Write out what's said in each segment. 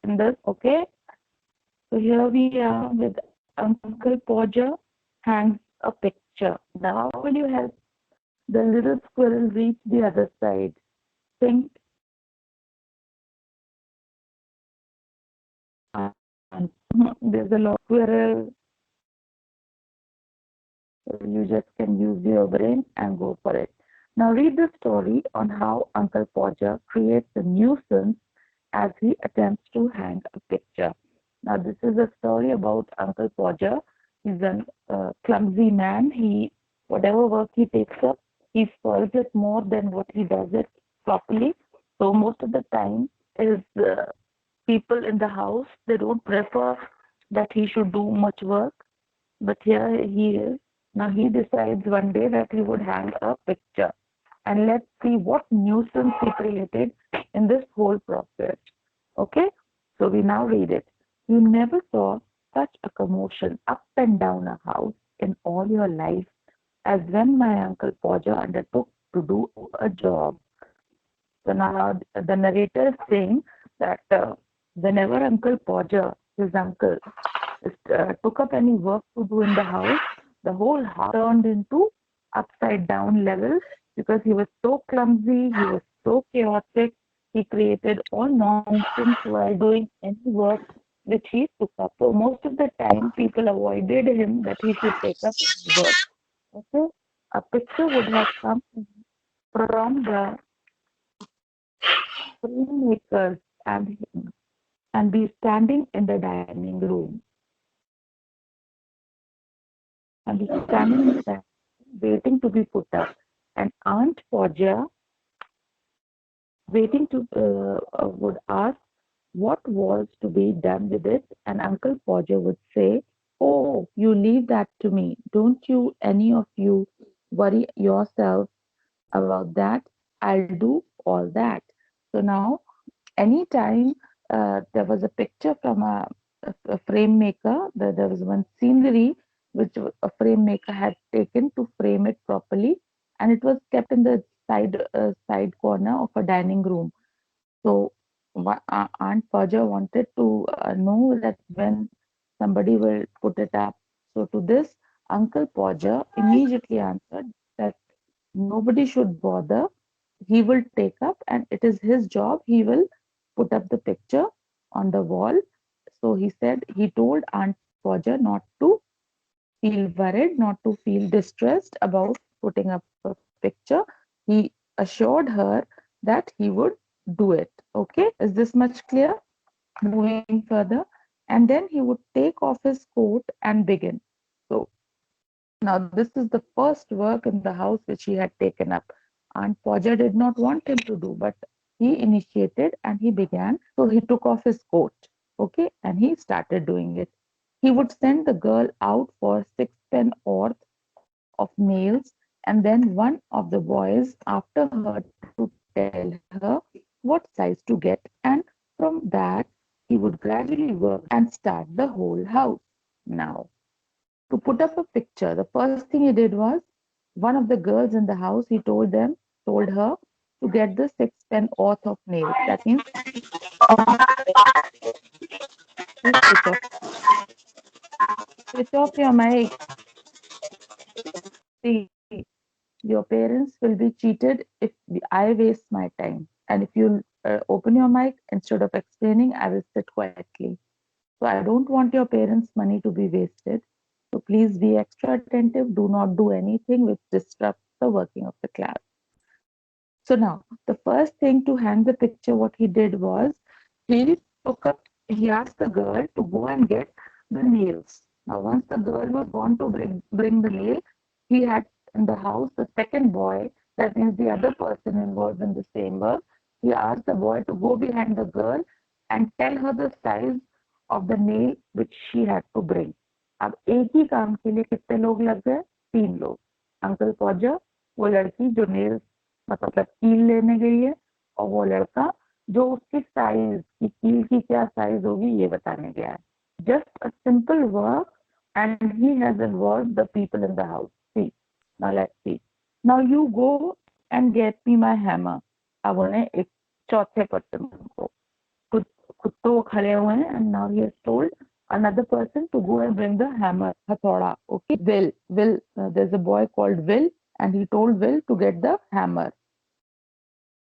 in this. Okay, so here we are with Uncle Podger hangs a picture. Now, how will you help the little squirrel reach the other side? Think, and there's a lot of squirrel. So you just can use your brain and go for it. Now read the story on how Uncle Podger creates a nuisance as he attempts to hang a picture. Now this is a story about Uncle Podger. He's a clumsy man. Whatever work he takes up, he spoils it more than what he does it properly. So most of the time is people in the house, they don't prefer that he should do much work. But here he is. Now he decides one day that he would hang a picture. And let's see what nuisance he created in this whole process. Okay? So we now read it. You never saw such a commotion up and down a house in all your life as when my Uncle Podger undertook to do a job. So now the narrator is saying that whenever Uncle Podger, his uncle, took up any work to do in the house, the whole house turned into upside down level because he was so clumsy, he was so chaotic, he created all nonsense while doing any work which he took up. So most of the time people avoided him that he should take up work. Okay? A picture would have come from the filmmakers and him and be standing in the dining room and be standing in the dining room waiting to be put up. And Aunt Podger waiting to would ask what was to be done with it, and Uncle Podger would say, "Oh, you leave that to me. Don't you, any of you, worry yourself about that. I'll do all that." So now, anytime there was a picture from a frame maker, there was one scenery which a frame maker had taken to frame it properly, and it was kept in the side corner of a dining room. So Aunt Podger wanted to know that when somebody will put it up. So to this, Uncle Podger immediately answered that nobody should bother. He will take up, and it is his job. He will put up the picture on the wall. So he said he told Aunt Podger not to feel worried, not to feel distressed about putting up a picture. He assured her that he would do it. Okay, is this much clear? Moving further, and then he would take off his coat and begin. So now this is the first work in the house which he had taken up. Aunt Podger did not want him to do, but he initiated and he began. So he took off his coat, okay, and he started doing it. He would send the girl out for sixpence worth of nails, and then one of the boys after her to tell her what size to get, and from that he would gradually work and start the whole house. Now, to put up a picture, the first thing he did was one of the girls in the house, he told her to get the sixpence worth of nails. That means switch off your mic. See, your parents will be cheated if I waste my time. And if you open your mic instead of explaining, I will sit quietly. So I don't want your parents' money to be wasted. So please be extra attentive. Do not do anything which disrupts the working of the class. So now, the first thing to hang the picture, what he did was he asked the girl to go and get the nails. Now, once the girl was gone to bring the nail, he had in the house the second boy, that means the other person involved in the same work. He asked the boy to go behind the girl and tell her the size of the nail which she had to bring. अब एक ही काम के लिए कितने लोग लग गए? 3 लोग. अंकल पॉजर, वो लड़की जो नेल्स मतलब कील लेने गई है, और वो लड़का जो उसकी साइज की कील की क्या साइज होगी ये बताने गया है. Just a simple work, and he has involved the people in the house. See, now let's see. Now you go and get me my hammer. अब उन्हें एक चौथे पर्सन को खुद तो वो खड़े हुए हैं, and now he has told another person to go and bring the hammer, hathoda. Okay, Will. There's a boy called Will, and he told Will to get the hammer.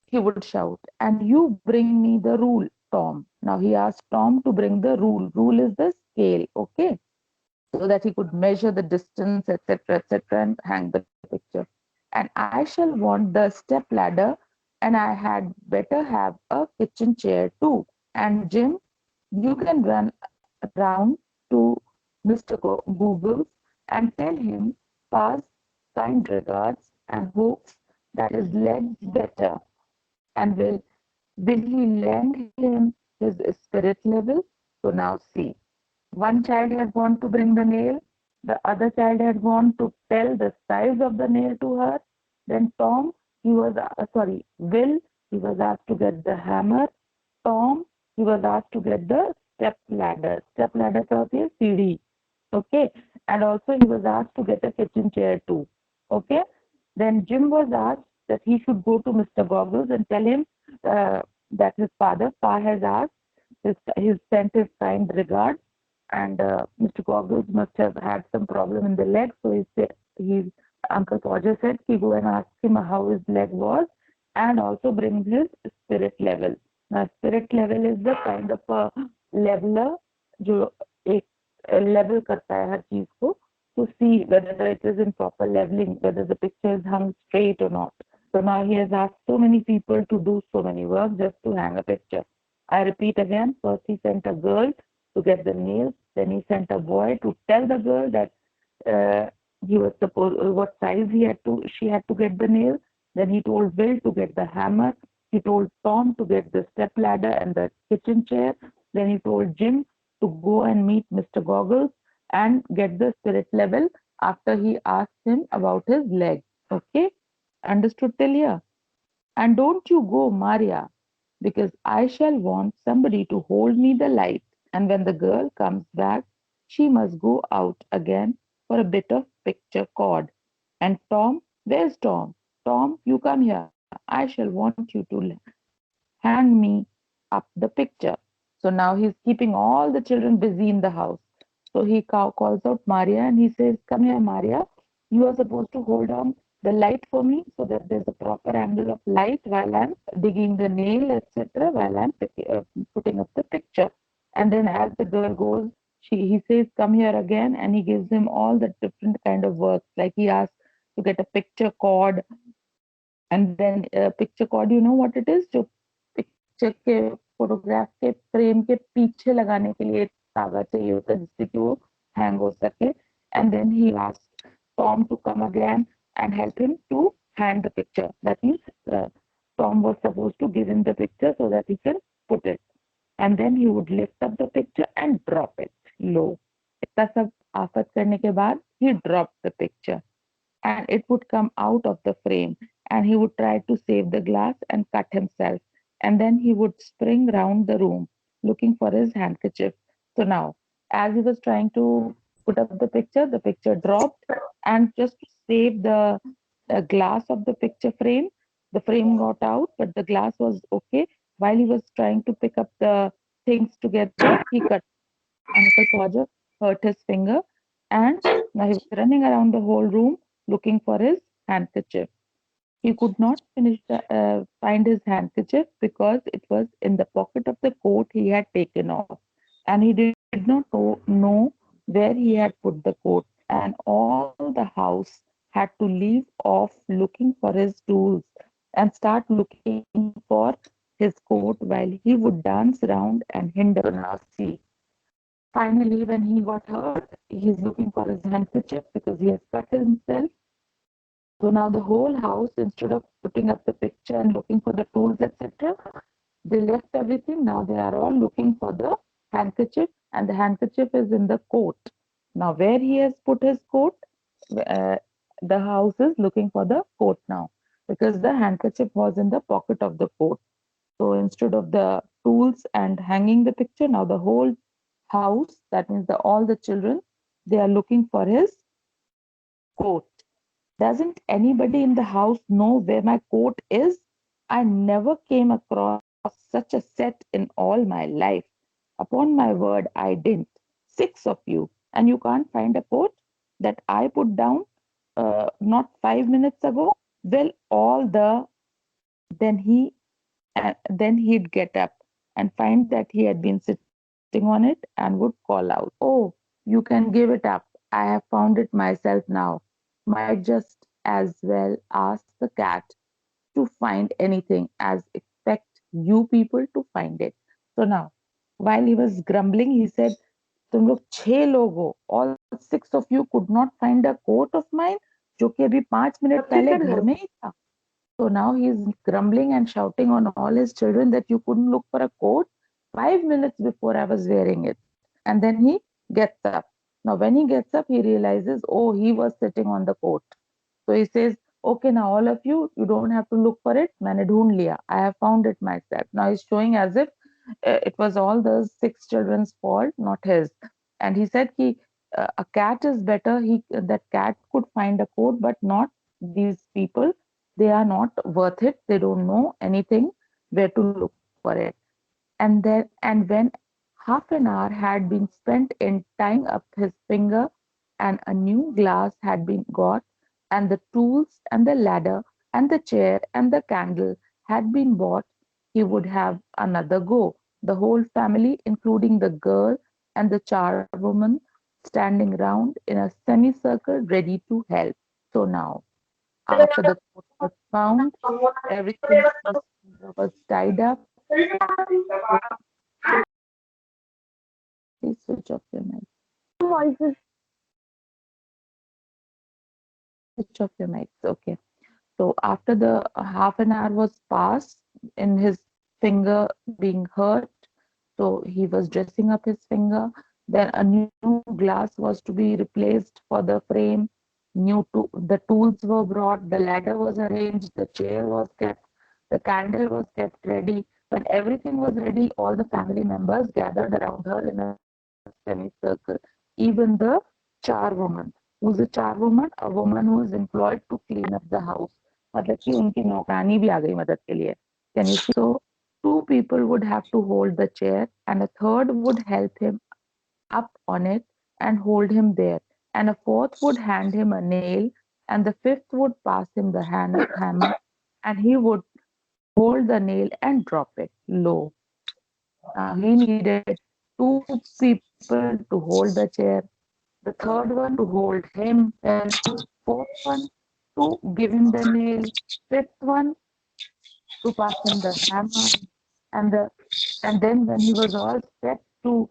He would shout, and you bring me the rule, Tom. Now he asked Tom to bring the rule. Rule is the scale, okay, so that he could measure the distance, etc., etc., and hang the picture. And I shall want the step ladder, and I had better have a kitchen chair too. And Jim, you can run round to Mr. Googles and tell him pass kind regards and hopes that his legs better. And will he lend him his spirit level? So now see. One child had gone to bring the nail, the other child had gone to tell the size of the nail to her. Then Will, he was asked to get the hammer. Tom, he was asked to get the step ladder. Step ladder का होती है सीढ़ी. Okay, and also he was asked to get a kitchen chair too. Okay, then Jim was asked that he should go to Mr. Goggles and tell him that his father, Pa, has asked his sent his kind regards, and Mr. Goggles must have had some problem in the leg, so he Uncle Podger said he go and ask him how his leg was, and also bring his spirit level. Now, spirit level is the kind of a leveler जो एक level करता है हर चीज को to see whether it is in proper leveling, whether the picture is hung straight or not. So now he has asked so many people to do so many work just to hang a picture. I repeat again, first he sent a girl to get the nails, then he sent a boy to tell the girl that uh, he was supposed what size she had to get the nail. Then he told Will to get the hammer. He told Tom to get the step ladder and the kitchen chair. Then he told Jim to go and meet Mr. Goggles and get the spirit level after he asked him about his leg. Okay? Understood till here? And don't you go, Maria, because I shall want somebody to hold me the light. And when the girl comes back, she must go out again for a bit of picture cord. And Tom, where's Tom? Tom, you come here. I shall want you to hand me up the picture. So now he's keeping all the children busy in the house. So he calls out Maria and he says, come here, Maria. You are supposed to hold on the light for me so that there's a proper angle of light while I'm digging the nail, etc., while I'm putting up the picture. And then as the girl goes, he says, come here again, and he gives him all the different kind of works. Like he asks to get a picture cord, and then picture cord, you know what it is? जो picture के photograph के frame के पीछे लगाने के लिए धागा चाहिए होता है जिससे कि वो हैंग हो सके. And then he asked Tom to come again and help him to hang the picture. That means Tom was supposed to give him the picture so that he can put it. And then he would lift up the picture and drop it low. इतना सब आफत करने के बाद he dropped the picture and it would come out of the frame, and he would try to save the glass and cut himself, and then he would spring round the room looking for his handkerchief. So now, as he was trying to put up the picture dropped, and just to save the glass of the frame got out, but the glass was okay. While he was trying to pick up the things together, he cut. Uncle Podger hurt his finger, and now he was running around the whole room looking for his handkerchief. He could not find his handkerchief because it was in the pocket of the coat he had taken off, and he did not know where he had put the coat. And all the house had to leave off looking for his tools and start looking for his coat while he would dance around and hinder. So now see. Finally, when he got hurt, he's looking for his handkerchief because he has cut himself. So now the whole house, instead of putting up the picture and looking for the tools, etc., they left everything. Now they are all looking for the handkerchief, and the handkerchief is in the coat. Now, where he has put his coat, uh, the house is looking for the coat now because the handkerchief was in the pocket of the coat. So instead of the tools and hanging the picture, now the whole house, that means all the children, they are looking for his coat. Doesn't anybody in the house know where my coat is? I never came across such a set in all my life. Upon my word, I didn't. Six of you, and you can't find a quote that I put down not 5 minutes ago. Well, all the then he then he'd get up and find that he had been sitting on it and would call out, "Oh, you can give it up. I have found it myself now." Might just as well ask the cat to find anything as expect you people to find it. So now, while he was grumbling, he said, तुम लोग 6 लोग हो, all 6 of you could not find a coat of mine, जो कि अभी 5 minute पहले घर में ही था. So now he's grumbling and shouting on all his children that you couldn't look for a coat 5 minutes before I was wearing it. And then he gets up. Now, when he gets up, he realizes, oh, he was sitting on the coat. So he says, okay, now all of you, you don't have to look for it. मैंने ढूंढ लिया. I have found it myself. Now he's showing as if it was all the 6 children's fault, not his. And he said a cat is better. That cat could find a coat, but not these people. They are not worth it. They don't know anything where to look for it. And when half an hour had been spent in tying up his finger, and a new glass had been got, and the tools and the ladder and the chair and the candle had been bought, he would have another go. The whole family, including the girl and the charwoman, standing round in a semicircle ready to help. So now, after the coat was found, everything was tied up. Please switch off your mic. Voices. Switch off your mics. Okay. So after the half an hour was passed in his finger being hurt, so he was dressing up his finger. Then a new glass was to be replaced for the frame. The tools were brought, the ladder was arranged, the chair was kept, the candle was kept ready. When everything was ready, all the family members gathered around her in a semicircle. Even the charwoman. Who's a charwoman? A woman who is employed to clean up the house. मतलब कि उनकी नौकरानी भी आ गई मदद के लिए. Can you see? So two people would have to hold the chair, and a third would help him up on it and hold him there, and a fourth would hand him a nail, and the fifth would pass him the hammer, and he would hold the nail and drop it low. He needed two people to hold the chair, the third one to hold him well, fourth one to give him the nail, fifth one to pass him the hammer, and then when he was all set to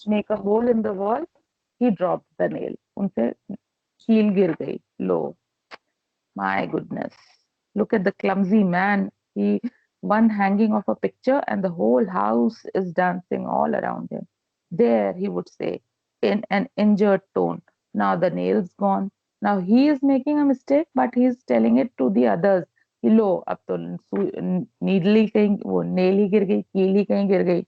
make a hole in the wall, he dropped the nail. उनसे कील गिर गई low. My goodness. Look at the clumsy man. He one hanging off a picture and the whole house is dancing all around him. There, he would say in an injured tone. Now the nail's gone. Now he is making a mistake, but he's telling it to the others. लो अब तो needle ही कहीं वो nail ही गिर गई कील ही कहीं गिर गई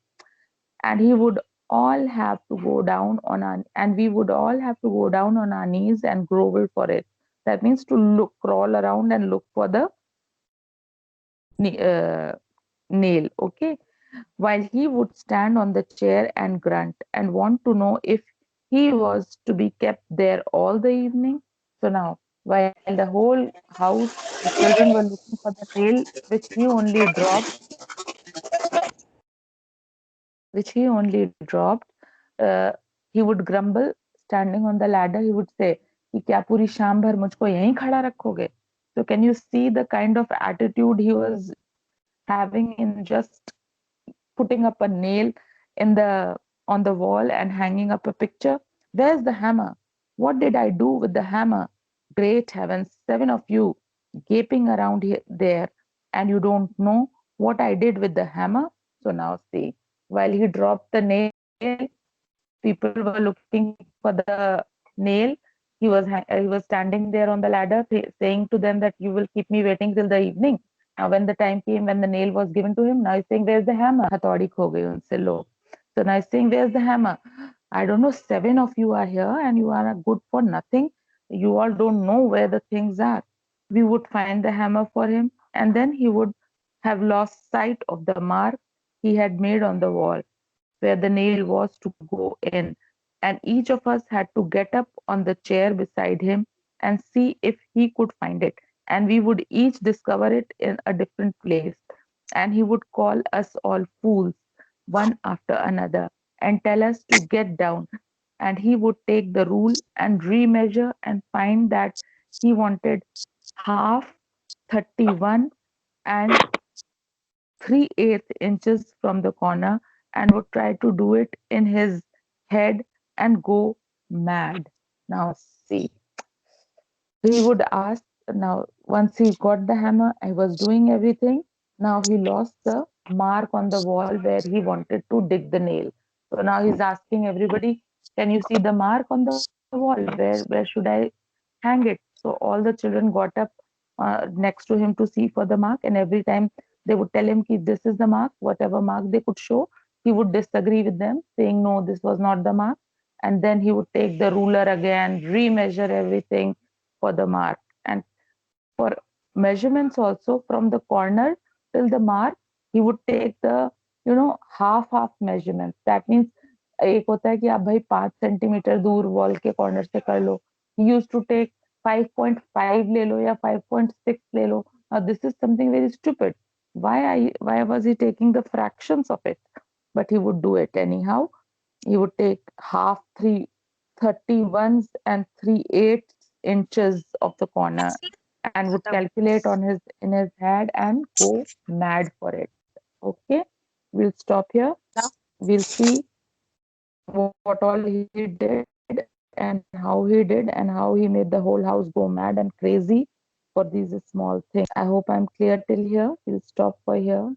and he would all have to go down on our and we would all have to go down on our knees and grovel for it. That means to look, crawl around and look for the nail. Okay, while he would stand on the chair and grunt and want to know if he was to be kept there all the evening. So now, while the whole house, the children were looking for the nail which he only dropped, uh, he would grumble standing on the ladder. He would say कि क्या पूरी शाम भर मुझको यहीं खड़ा रखोगे. So can you see the kind of attitude he was having in just putting up a nail in the on the wall and hanging up a picture? Where's the hammer? What did I do with the hammer? Great heavens, 7 of you gaping around there, and you don't know what I did with the hammer? So now see, while he dropped the nail, people were looking for the nail. He was standing there on the ladder saying to them that you will keep me waiting till the evening. Now when the time came when the nail was given to him, now he's saying where's the hammer? हथौड़ी खो गई उनसे लो. So now he's saying where's the hammer? I don't know, 7 of you are here and you are good for nothing. You all don't know where the things are. We would find the hammer for him, and then he would have lost sight of the mark he had made on the wall. where the nail was to go in. And each of us had to get up on the chair beside him and see if he could find it. And we would each discover it in a different place. And he would call us all fools, one after another, and tell us to get down. And he would take the rule and remeasure and find that he wanted half 31 and 3/8 inches from the corner, and would try to do it in his head and go mad. Now, see, he would ask. Now, once he got the hammer, I was doing everything. Now he lost the mark on the wall where he wanted to dig the nail. So now he's asking everybody, can you see the mark on the wall? Where should I hang it? So all the children got up next to him to see for the mark, and every time they would tell him, Ki, this is the mark, whatever mark they could show, he would disagree with them, saying, no, this was not the mark. And then he would take the ruler again, remeasure everything for the mark. And for measurements also, from the corner till the mark, he would take the half measurements. That means एक होता है कि आप भाई 5 centimetre दूर wall के corner से कर लो. He used to take 5.5 ले लो या 5.6 ले लो. Now this is something very stupid. Why was he taking the fractions of it? But he would do it anyhow. He would take half 3/31 and 3/8 inches of the corner and would calculate on his in his head and go mad for it. Okay, we'll stop here. We'll see what all he did and how he did and how he made the whole house go mad and crazy for these small things. I hope I'm clear till here. We'll stop for here.